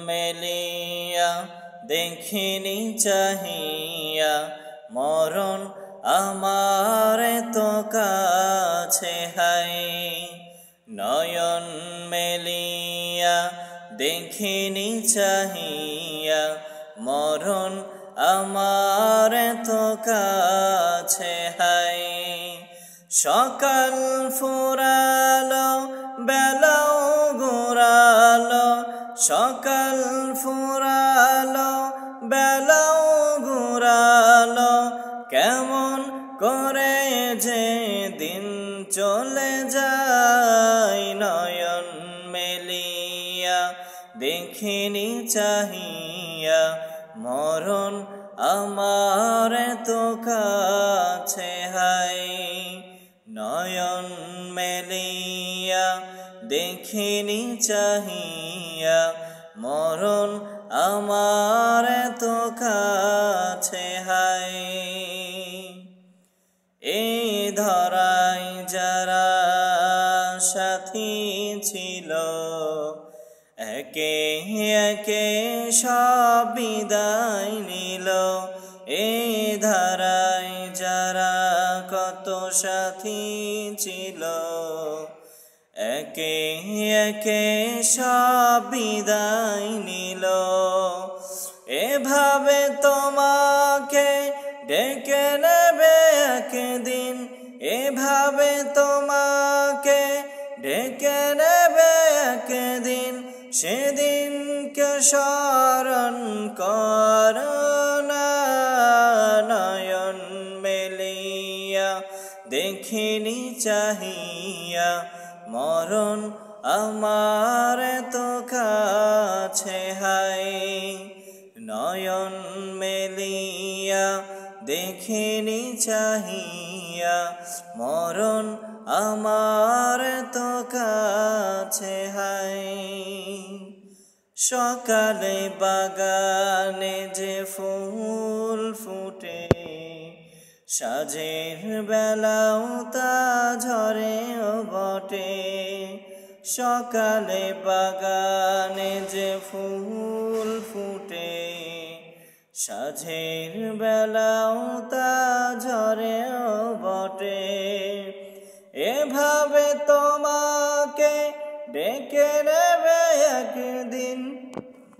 মেলিয়া দেখিনি চাহিয়া মরণ আমার তো কাছে হাই নয়ন মেলিয়া দেখিনি চাহিয়া মরণ আমার তো কাছে হাই সকাল ফুরালো বেলাও ঘুরালো সকাল ফুরালো বেলাও ঘুরালো কেমন করে যে দিন চলে যায় নয়ন মেলিয়া দেখিনি চাহিয়া মরণ আমার তো কাছে হাই নয়ন মেলিয়া দেখিনি চাহিয়া মরণ আমার তো কাছে হাই এই ধরাই যারা সাথী ছিল একে একে সব বিদায় নিল এই ধারায় যারা কত সাথী ছিল একে একে সব বিদায় নিল এভাবে তোমাকে ডেকে নেবে একদিন এভাবে তোমাকে ডেকে নেবে একদিন সেদিনকে স্মরণ করো না নয়ন মেলিয়া দেখিনি চাহিয়া মরণ আমার তো কাছে হাই নয়ন মেলিয়া দেখিনি চাহিয়া মরণ আমার তো কাছে হাই সকালে বাগানে যে ফুল ফুটে সাজের বেলাও তা ঝরেও বটে সকালে বাগানে যে ফুল ফুটে সাজের বেলাও তা ঝরেও বটে এভাবে তোমাকে ডেকে নেবে একদিন